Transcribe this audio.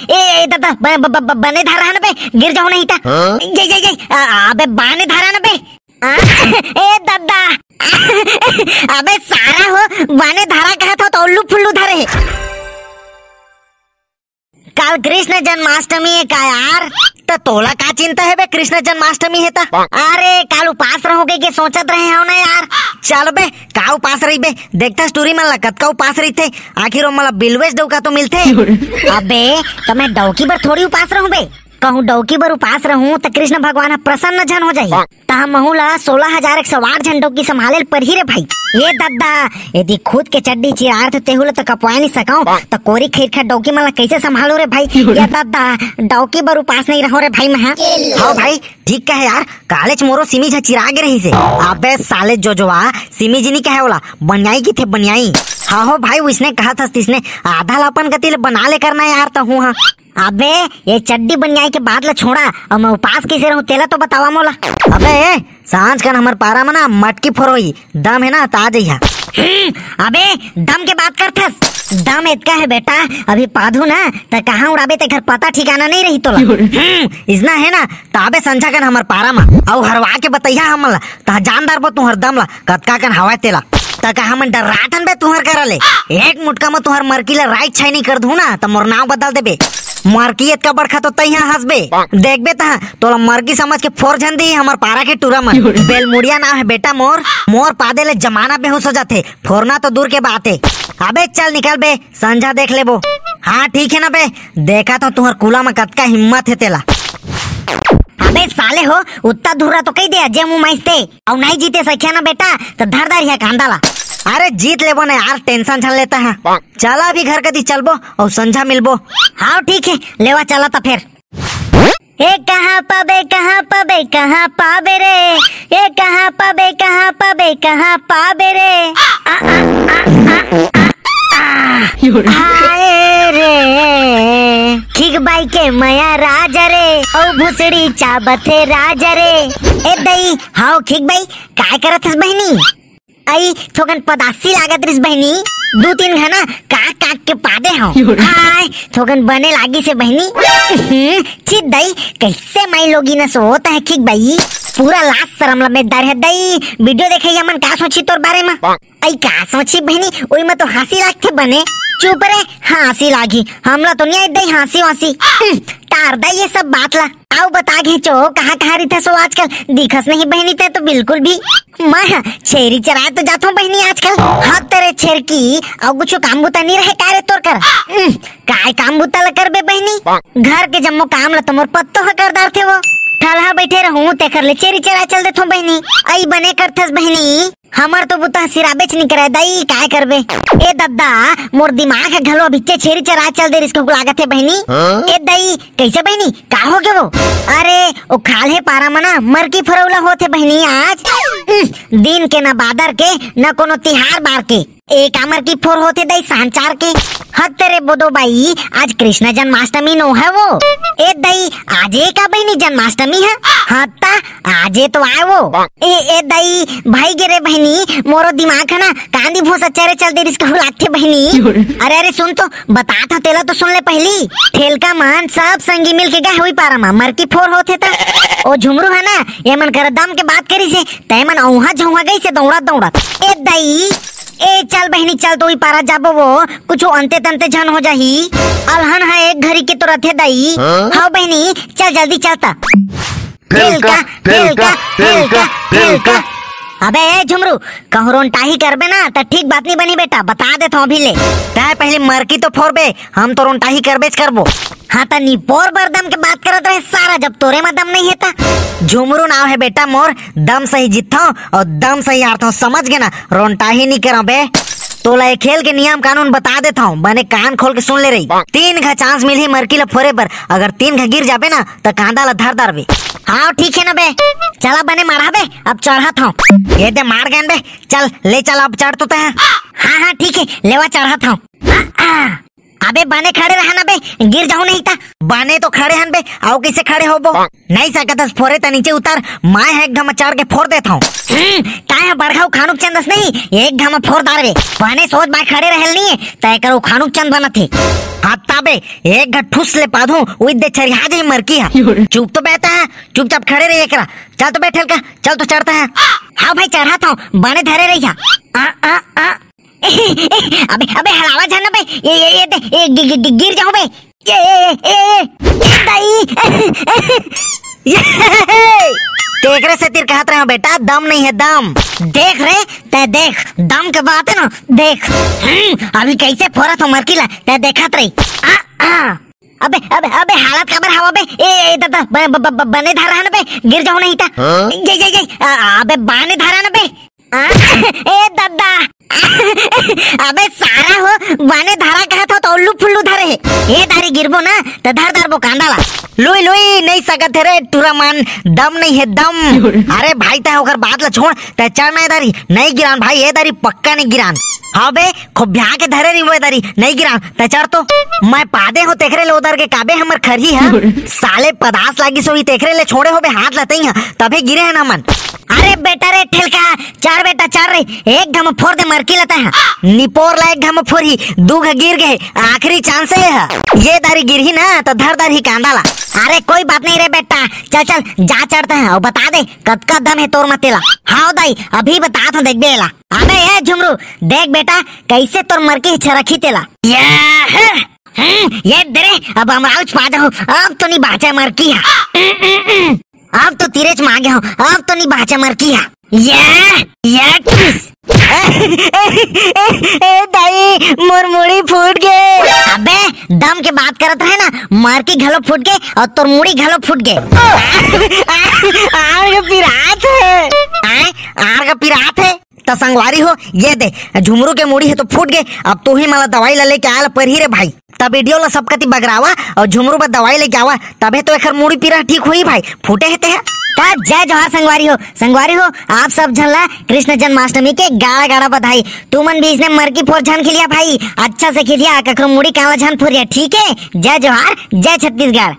ए दादा बने धारा न बे, गिर जाओ नहीं था। ये अबे बाने धारा न बे। ए दादा अबे सारा हो बाने धारा कहा था तो उल्लू फुल्लू धरे। कल कृष्ण जन्माष्टमी है का यार, तो तोला का चिंता है बे, कृष्ण जन्माष्टमी है ता। अरे काल उपास रहोगे के सोचत रहे हो ना यार। चल बे का उपास रही बे, देखता स्टोरी में लगत का उपास रही थे, आखिर मला बिलवेश डौका तो मिलते। अबे तो मैं डौकी बर थोड़ी उपास रहूं बे, कहूँ डौकी बर उपास रहूं तो कृष्ण भगवान प्रसन्न जन हो जाये। तहा महूला 16,108 झंडों की संभाले पर ही रे भाई। ये दादा यदि खुद के चड्डी चिरार थे तेहुले तो कपवा नहीं सकाऊं तो कोरी खीर खा डौकी मला कैसे संभालो रे भाई। ये दादा डौकी बर उपास नहीं रहो रे भाई मैं। हाँ भाई ठीक कहे यार, कालेज मोरो सिमी झा चिरागे रही से। अबे साले जोजवा सिमी जी नहीं कहे बोला बनियाई की थे बनियाई। हाँ हो भाई उसने कहा था इसने आधा लापन गति बना ले करना यार तो हूँ। हाँ अबे ये चड्डी बनियाई के बाद ला छोड़ा और मैं उपास कैसे रहूं तेला तो बतावा मोला। अबे सांझ का हमार पारा में ना मटकी फोरोई दम है ना ता जइहा। अबे दम के बात करथस, दम इतना है बेटा अभी पाधू ना तो कहाँ उड़ाबे ते घर पता ठिकाना नहीं रही तोला। इतना है ना ताबे संझा कन हमार पारा में और हरवा के बताइया हमला ता जानदार बो तुहर दम ला कतका कन हवा तेला तक हम डराठन बे तुहर करले। एक मुटका में तुहर मरकी ला राइट छाई कर दूं ना तो मोर नाम बदल देबे। मरकीयत का बड़खा तो तैया हंसबे देखबे ता तोला मरकी समझ के फोर झन दी हमार पारा के टूरा मन। बेलमुड़िया नाम है बेटा मोर, मोर पादे ले जमाना बेहोश हो जाते, फोरना तो दूर के बात है। अबे चल निकल बे संझा देख ले बो। हाँ ठीक है ना बे, देखा तो तुहर कुला में कतका हिम्मत है तेला। अबे साले हो उतना धुरा तो कही दे जे मुँह माइसते और नहीं जीते सख्या ना बेटा तो धर धर है कांदाला। अरे जीत लेबो ना यार टेंशन झल लेता है। चला अभी घर कदी चलबो और संझा मिलबो। हाँ ठीक है लेवा चला था फिर। ए कहाँ पाबे कहाँ पाबे कहाँ पाबे रे, ए कहाँ पाबे कहाँ पाबे कहाँ पाबे रे। आए रे ठीक बाई के मया राजा रे ओ भुसड़ी चाबथे राजा रे। ए दई हाउ ठीक बाई काय करत हस बहनी, आई थोकन पदासी लागत रिस बहनी, 2-3 घना काक काक के पादे हो। हाय थोकन बने लागी से बहनी। ठीक दई कैसे माई लोगी न सोता है ठीक भाई, पूरा लास्ट शर्म लमेदार है दई। वीडियो देखे मन का सोची तोर बारे में, आई का सोची बहनी ओई में तो हंसी लागते बने। चुप रे हंसी लागी हमला तो नहीं आई दई हंसी वासी तार दई ये सब बात ला। आओ बता घेचो कहाँ कहाँ रही थे सो आजकल दिखस नहीं बहनी ते तो बिल्कुल भी। मैं छेरी चराए तो जाता हूँ बहनी आजकल। हाँ तेरे छेर की और कुछ काम बुता नहीं रहे कारे तोर कर काय काम बुता ला कर बे बहनी, घर के जम्मो काम ला तुमर पत्तो है करदार थे वो ठलहा बैठे रहूं ते कर ले चेरी चरा चल देथो बहनी। आई बने करथस बहनी हमर तो बुता सिराबेच नहीं करे दई काय करबे। ए दद्दा मोर दिमाग है घलो बिच्चे छेरी चरा चल दे इसको लागत है बहनी। ए दई कैसे बहनी का हो गए वो, अरे ओ खाल है पारा मना मरकी फरौला होते बहनी आज दिन के न बादर के न कोनो तिहार बार के एक आमर की फोर होते दई सांचार के। हद तेरे बोदो बाई आज कृष्ण जन्माष्टमी नो है वो। ए दई आजे का बहनी जन्माष्टमी है, हत्ता आजे तो आए वो। ए दई भाई गिरे बहनी मोरो दिमाग है ना कांदी भूसा चेरे चल दे इसको लागते बहनी। अरे अरे सुन तो बता था तेला तो सुन ले पहली ठेल का मान सब संगी मिल के गए हुई पारा मा मरकी फोर होते था। ओ झुमरू है ना ये मन कर दम के बात करी से तय मन औहा झौहा गई से दौड़ा दौड़ा। ए दई ए चल बहनी चल तो ही पारा जाबो वो कुछ अंते तंते झन हो जाही अलहन है एक घड़ी के तो रथे दई। हाँ बहनी चल जल्दी चलता। फेलका अबे झुमरू कहूँ रोनटाही करबे ना तो ठीक बात नहीं बनी बेटा बता देता हूँ अभी ले। तय पहले मरकी तो फोड़बे हम तो रोनटाही करबेच करबो। हाँ तो निपोर बर दम के बात करत रहे सारा जब तोरे में दम नहीं है ता। झुमरू नाव है बेटा मोर, दम सही जीतता हूँ और दम सही हारता हूँ समझ गए ना, रोनटाही नहीं करा बे। तोला ये खेल के नियम कानून बता देता हूँ बने कान खोल के सुन ले रही। 3 घा चांस मिली मरकी ला फोरे पर, अगर 3 घा गिर जाबे ना तो कांदा ला धर दर बे। हाँ ठीक है ना बे चला बने मारा बे अब चढ़ा था ये दे मार गए बे चल ले चल अब चढ़ तो है। हाँ हाँ ठीक है लेवा चढ़ा था। अबे बने खड़े रहना बे, गिर जाओ नहीं था। बने तो खड़े हन बे, आओ कैसे खड़े हो बो? नहीं सकत फोरे त नीचे उतार, मैं है एक घमा चढ़ के फोड़ देता हूँ। काय बड़खाऊ खानुक चंदस नहीं, एक घमा फोड़ दार बे। बने सोच मैं खड़े रहल नहीं तय करो खानुक चंद बना थे। हत्ता बे एक घट ठुस ले पाधू उई दे छरिया जे मर की है। चुप तो बैठा है, चुपचाप खड़े रहिए करा। चल तो बैठल का, चल तो चढ़ता है। हाँ भाई चढ़ाता हूँ, बने धरे रही है। अबे अबे हलावा जाना बे, ये गिर जाओ बे। तेकरे से तीर कहत रहे हो बेटा, दम नहीं है दम। देख रे ते देख, दम के बात है ना देख। अभी कैसे फोड़ा तो मरकीला ते देखत रही। अबे अबे अबे हालत खबर हवा बे। ए दादा बने धरा ना बे, गिर जाओ नहीं था। ये अबे बाने धरा ना बे। ए दादा अबे सारा हो बाने धारा कहा था तो उल्लू फुल्लू धरे है। ये दारी गिरबो ना तो धर धर बो कांडाला। लुई लुई नहीं सकत रे तुरा मन, दम नहीं है दम। अरे भाई तय होकर बात ला छोड़, तय चढ़ना दारी नहीं गिरान भाई, ये दारी पक्का नहीं गिरान। हाँ बे खूब ब्याह के धरे रही वो दारी नहीं गिरान, तय चढ़ तो। मैं पादे हो तेखरे ले उधर के काबे हमर खरही है। साले पदास लागी सोई तेखरे ले छोड़े हो बे हाथ लतई है तबे गिरे है ना मन। अरे बेटा रे ठेलका चार बेटा चार रे, एक घम फोड़ दे मरकी लेता है। निपोर ला एक घम फोड़ी, दू घ गिर गए, आखिरी चांस है। ये दारी गिर ही ना तो धर धर ही कांडाला। अरे कोई बात नहीं रे बेटा, चल चल जा चढ़ते हैं और बता दे कद का दम है तोर मतेला। हाँ दाई अभी बता तो देख बेला। अबे ये झुमरू देख बेटा कैसे तोर मरकी छरखी तेला। ये दरे अब हम पा जाओ, अब तो नहीं बाचा मरकी है। अब तो तिरेच मांगे हो, अब तो नहीं बाचा मर किया। दाई मुड़ी फूट गए। अबे दम के बात करत रहे ना, मार की घलो फूट गए और तोर मुड़ी घलो फूट गए। आर का पिरात है, आर का पिरात है तो संगवारी हो। ये दे झुमरू के मुड़ी है तो फूट गए, अब तू ही मला दवाई ला लेके आया पर ही रे भाई। तब वीडियो ला सब कति बगरावा और झुमरू पर दवाई लेके आवा, तबे तो एकर मुड़ी पीरा ठीक हुई भाई। फूटे हेते है जय जोहार संगवारी हो आप सब झल्ला कृष्ण जन्माष्टमी के गाड़ा गाड़ा बधाई। तुमन भी इसने मरकी फोर झन खिलिया भाई, अच्छा से खिलिया, ककरो मुड़ी काला झन फोरिया, ठीक है। जय जोहार, जय छत्तीसगढ़।